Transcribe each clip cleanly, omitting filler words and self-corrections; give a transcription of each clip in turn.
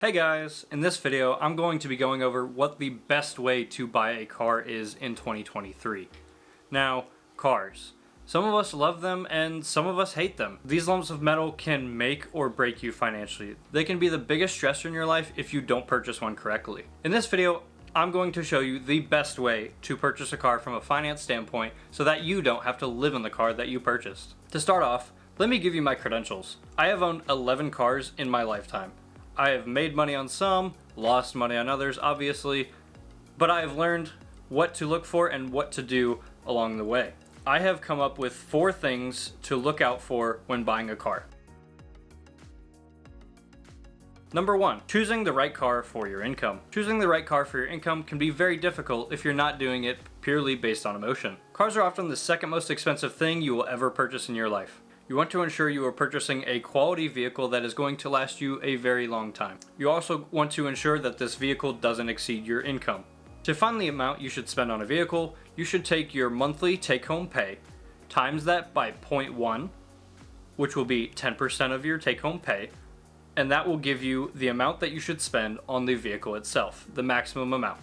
Hey guys, in this video I'm going to be going over what the best way to buy a car is in 2023. Now, cars. Some of us love them and some of us hate them. These lumps of metal can make or break you financially. They can be the biggest stressor in your life if you don't purchase one correctly. In this video, I'm going to show you the best way to purchase a car from a finance standpoint so that you don't have to live in the car that you purchased. To start off, let me give you my credentials. I have owned 11 cars in my lifetime. I have made money on some, lost money on others, obviously, but I have learned what to look for and what to do along the way. I have come up with 4 things to look out for when buying a car. Number 1, choosing the right car for your income. Choosing the right car for your income can be very difficult if you're not doing it purely based on emotion. Cars are often the second most expensive thing you will ever purchase in your life. You want to ensure you are purchasing a quality vehicle that is going to last you a very long time. You also want to ensure that this vehicle doesn't exceed your income. To find the amount you should spend on a vehicle, you should take your monthly take-home pay, times that by 0.1, which will be 10% of your take-home pay, and that will give you the amount that you should spend on the vehicle itself, the maximum amount.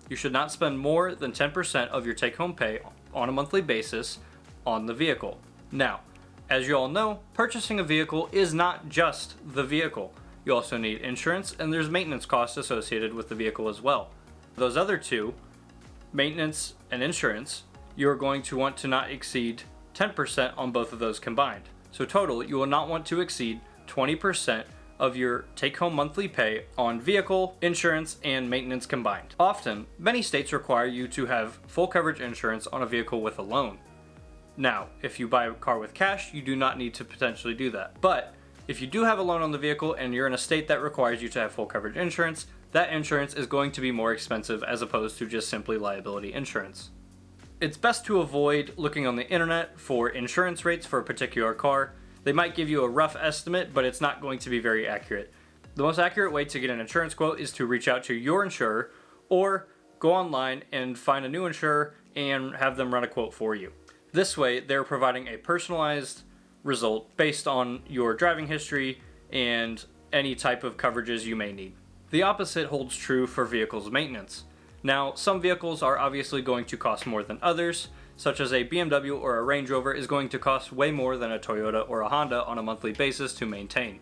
You should not spend more than 10% of your take-home pay on a monthly basis on the vehicle. Now, as you all know, purchasing a vehicle is not just the vehicle. You also need insurance, and there's maintenance costs associated with the vehicle as well. Those other two, maintenance and insurance, you're going to want to not exceed 10% on both of those combined. So total, you will not want to exceed 20% of your take-home monthly pay on vehicle, insurance, and maintenance combined. Often, many states require you to have full coverage insurance on a vehicle with a loan. Now, if you buy a car with cash, you do not need to potentially do that. But if you do have a loan on the vehicle and you're in a state that requires you to have full coverage insurance, that insurance is going to be more expensive as opposed to just simply liability insurance. It's best to avoid looking on the internet for insurance rates for a particular car. They might give you a rough estimate, but it's not going to be very accurate. The most accurate way to get an insurance quote is to reach out to your insurer or go online and find a new insurer and have them run a quote for you. This way, they're providing a personalized result based on your driving history and any type of coverages you may need. The opposite holds true for vehicles maintenance. Now, some vehicles are obviously going to cost more than others, such as a BMW or a Range Rover is going to cost way more than a Toyota or a Honda on a monthly basis to maintain.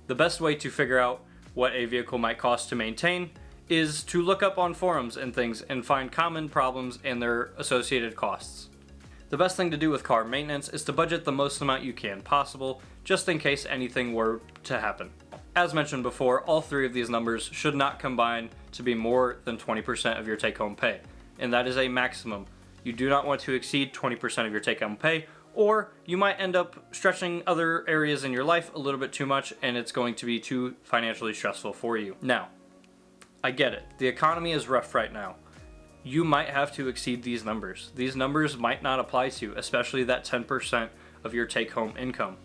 The best way to figure out what a vehicle might cost to maintain is to look up on forums and things and find common problems and their associated costs. The best thing to do with car maintenance is to budget the most amount you can possible, just in case anything were to happen. As mentioned before, all 3 of these numbers should not combine to be more than 20% of your take-home pay, and that is a maximum. You do not want to exceed 20% of your take-home pay, or you might end up stretching other areas in your life a little bit too much, and it's going to be too financially stressful for you. Now, I get it. The economy is rough right now. You might have to exceed these numbers. These numbers might not apply to you, especially that 10% of your take-home income.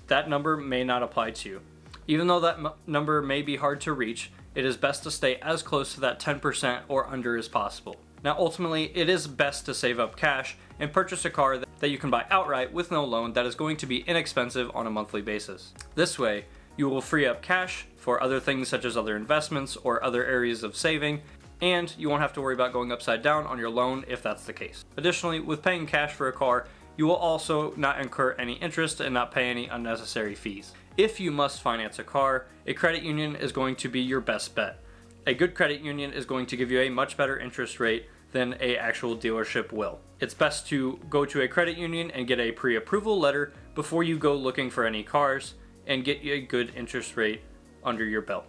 That number may not apply to you. Even though that number may be hard to reach, it is best to stay as close to that 10% or under as possible. Now, ultimately, it is best to save up cash and purchase a car that you can buy outright with no loan that is going to be inexpensive on a monthly basis. This way, you will free up cash for other things such as other investments or other areas of saving, and you won't have to worry about going upside down on your loan if that's the case. Additionally, with paying cash for a car, you will also not incur any interest and not pay any unnecessary fees. If you must finance a car, a credit union is going to be your best bet. A good credit union is going to give you a much better interest rate than an actual dealership will. It's best to go to a credit union and get a pre-approval letter before you go looking for any cars and get a good interest rate under your belt.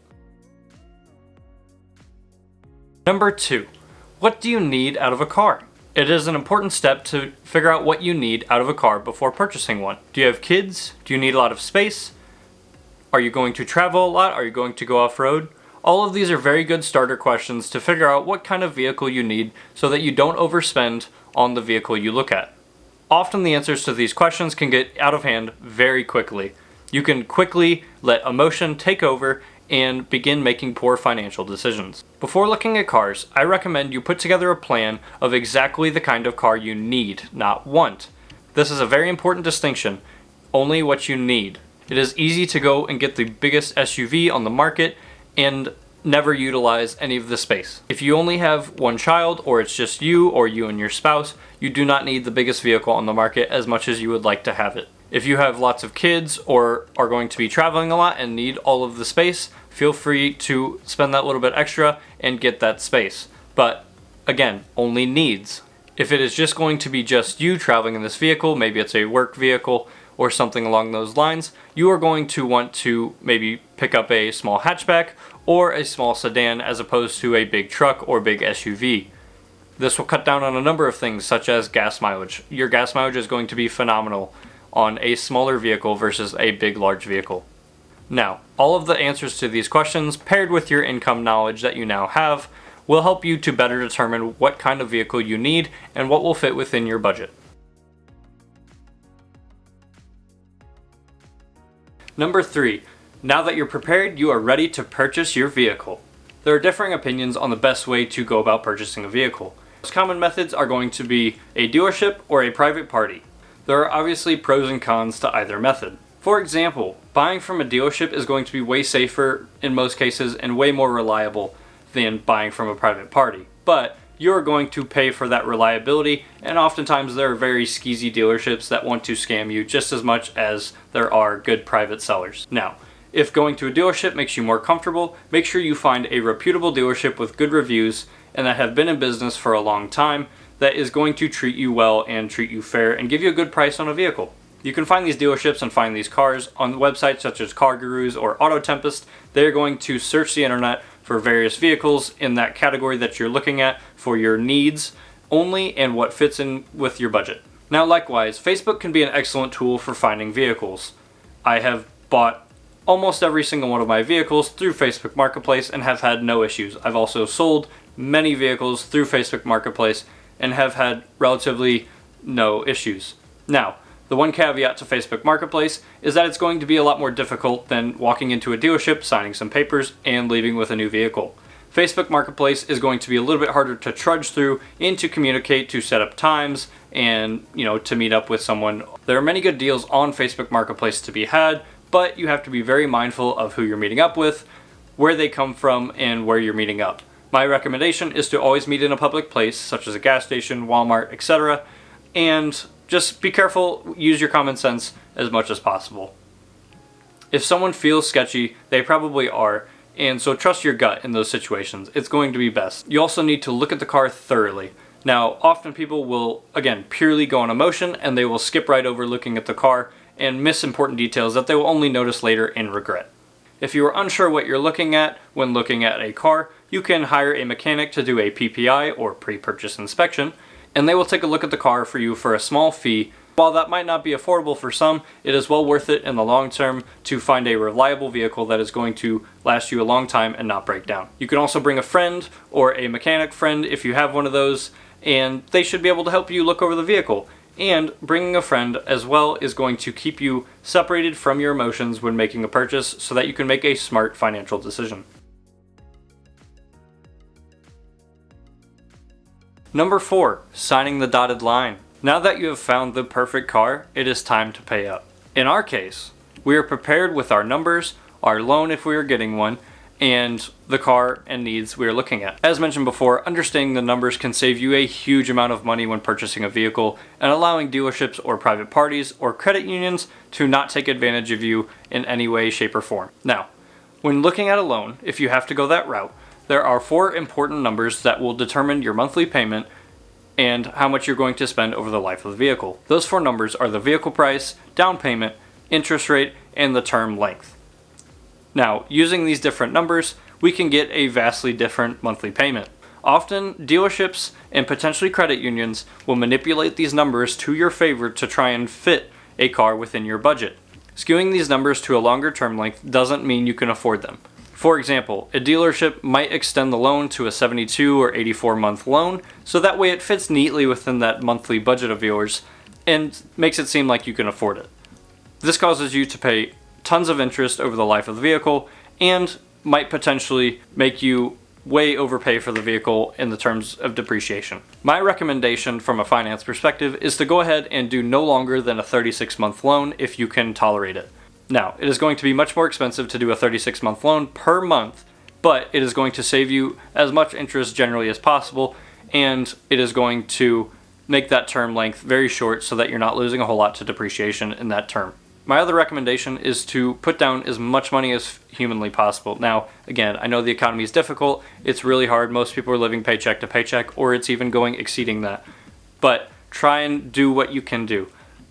Number 2, what do you need out of a car? It is an important step to figure out what you need out of a car before purchasing one. Do you have kids? Do you need a lot of space? Are you going to travel a lot? Are you going to go off-road? All of these are very good starter questions to figure out what kind of vehicle you need so that you don't overspend on the vehicle you look at. Often the answers to these questions can get out of hand very quickly. You can quickly let emotion take over and begin making poor financial decisions. Before looking at cars, I recommend you put together a plan of exactly the kind of car you need, not want. This is a very important distinction. Only what you need. It is easy to go and get the biggest SUV on the market and never utilize any of the space. If you only have one child, or it's just you or you and your spouse, you do not need the biggest vehicle on the market as much as you would like to have it. If you have lots of kids or are going to be traveling a lot and need all of the space, feel free to spend that little bit extra and get that space. But again, only needs. If it is just going to be just you traveling in this vehicle, maybe it's a work vehicle or something along those lines, you are going to want to maybe pick up a small hatchback or a small sedan as opposed to a big truck or big SUV. This will cut down on a number of things such as gas mileage. Your gas mileage is going to be phenomenal on a smaller vehicle versus a big, large vehicle. Now, all of the answers to these questions paired with your income knowledge that you now have will help you to better determine what kind of vehicle you need and what will fit within your budget. Number 3. Now that you're prepared, you are ready to purchase your vehicle. There are differing opinions on the best way to go about purchasing a vehicle. Most common methods are going to be a dealership or a private party. There are obviously pros and cons to either method. For example, buying from a dealership is going to be way safer in most cases and way more reliable than buying from a private party. But you're going to pay for that reliability, and oftentimes there are very skeezy dealerships that want to scam you just as much as there are good private sellers. Now, if going to a dealership makes you more comfortable, make sure you find a reputable dealership with good reviews and that have been in business for a long time that is going to treat you well and treat you fair and give you a good price on a vehicle. You can find these dealerships and find these cars on websites such as Car Gurus or Auto Tempest. They're going to search the internet for various vehicles in that category that you're looking at for your needs only and what fits in with your budget. Now likewise, Facebook can be an excellent tool for finding vehicles. I have bought almost every single one of my vehicles through Facebook Marketplace and have had no issues. I've also sold many vehicles through Facebook Marketplace and have had relatively no issues. Now, the one caveat to Facebook Marketplace is that it's going to be a lot more difficult than walking into a dealership, signing some papers, and leaving with a new vehicle. Facebook Marketplace is going to be a little bit harder to trudge through and to communicate, to set up times, and to meet up with someone. There are many good deals on Facebook Marketplace to be had, but you have to be very mindful of who you're meeting up with, where they come from, and where you're meeting up. My recommendation is to always meet in a public place, such as a gas station, Walmart, etc., and just be careful, use your common sense as much as possible. If someone feels sketchy, they probably are, and so trust your gut in those situations. It's going to be best. You also need to look at the car thoroughly. Now, often people will, again, purely go on emotion, and they will skip right over looking at the car and miss important details that they will only notice later and regret. If you are unsure what you're looking at when looking at a car, you can hire a mechanic to do a PPI or pre-purchase inspection, and they will take a look at the car for you for a small fee. While that might not be affordable for some, it is well worth it in the long term to find a reliable vehicle that is going to last you a long time and not break down. You can also bring a friend or a mechanic friend if you have one of those, and they should be able to help you look over the vehicle. And bringing a friend as well is going to keep you separated from your emotions when making a purchase so that you can make a smart financial decision. Number 4, signing the dotted line. Now that you have found the perfect car, it is time to pay up. In our case, we are prepared with our numbers, our loan if we are getting one, and the car and needs we are looking at. As mentioned before, understanding the numbers can save you a huge amount of money when purchasing a vehicle and allowing dealerships or private parties or credit unions to not take advantage of you in any way, shape, or form. Now, when looking at a loan, if you have to go that route, there are 4 important numbers that will determine your monthly payment and how much you're going to spend over the life of the vehicle. Those 4 numbers are the vehicle price, down payment, interest rate, and the term length. Now, using these different numbers, we can get a vastly different monthly payment. Often, dealerships and potentially credit unions will manipulate these numbers to your favor to try and fit a car within your budget. Skewing these numbers to a longer term length doesn't mean you can afford them. For example, a dealership might extend the loan to a 72 or 84 month loan, so that way it fits neatly within that monthly budget of yours and makes it seem like you can afford it. This causes you to pay tons of interest over the life of the vehicle and might potentially make you way overpay for the vehicle in the terms of depreciation. My recommendation from a finance perspective is to go ahead and do no longer than a 36-month loan if you can tolerate it. Now, it is going to be much more expensive to do a 36-month loan per month but it is going to save you as much interest generally as possible, and it is going to make that term length very short so that you're not losing a whole lot to depreciation in that term. My other recommendation is to put down as much money as humanly possible. Now, again, I know the economy is difficult. It's really hard. Most people are living paycheck to paycheck, or it's even going exceeding that. But try and do what you can do.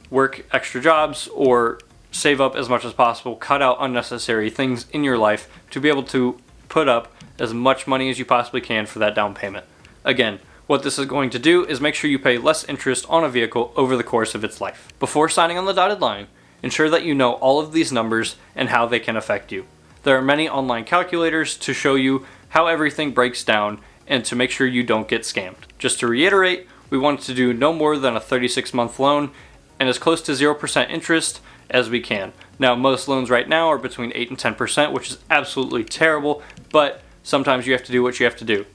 Work extra jobs or save up as much as possible. Cut out unnecessary things in your life to be able to put up as much money as you possibly can for that down payment. Again, what this is going to do is make sure you pay less interest on a vehicle over the course of its life. Before signing on the dotted line, ensure that you know all of these numbers and how they can affect you. There are many online calculators to show you how everything breaks down and to make sure you don't get scammed. Just to reiterate, we want to do no more than a 36-month loan and as close to 0% interest as we can. Now, most loans right now are between 8 and 10%, which is absolutely terrible, but sometimes you have to do what you have to do.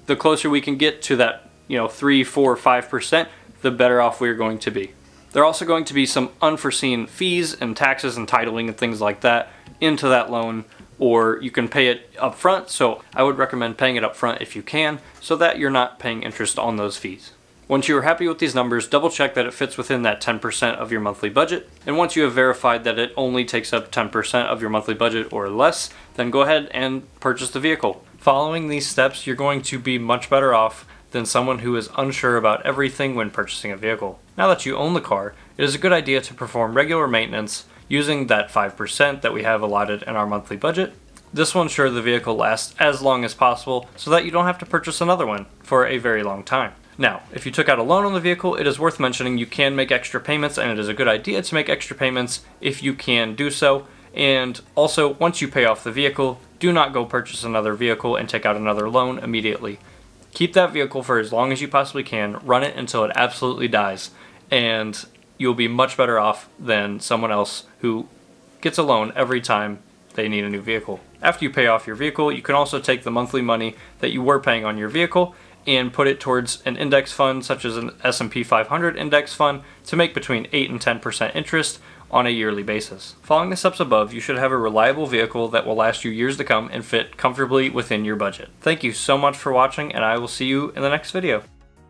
The closer we can get to that, 3, 4, 5%, the better off we're going to be. There are also going to be some unforeseen fees and taxes and titling and things like that into that loan, or you can pay it up front. So I would recommend paying it up front if you can, so that you're not paying interest on those fees. Once you are happy with these numbers, double check that it fits within that 10% of your monthly budget. And once you have verified that it only takes up 10% of your monthly budget or less, then go ahead and purchase the vehicle. Following these steps, you're going to be much better off than someone who is unsure about everything when purchasing a vehicle. Now that you own the car, it is a good idea to perform regular maintenance using that 5% that we have allotted in our monthly budget. This will ensure the vehicle lasts as long as possible so that you don't have to purchase another one for a very long time. Now, if you took out a loan on the vehicle, it is worth mentioning you can make extra payments, and it is a good idea to make extra payments if you can do so. And also, once you pay off the vehicle, do not go purchase another vehicle and take out another loan immediately. Keep that vehicle for as long as you possibly can, run it until it absolutely dies, and you'll be much better off than someone else who gets a loan every time they need a new vehicle. After you pay off your vehicle, you can also take the monthly money that you were paying on your vehicle and put it towards an index fund such as an S&P 500 index fund to make between 8 and 10% interest on a yearly basis. Following the steps above, you should have a reliable vehicle that will last you years to come and fit comfortably within your budget. Thank you so much for watching, and I will see you in the next video.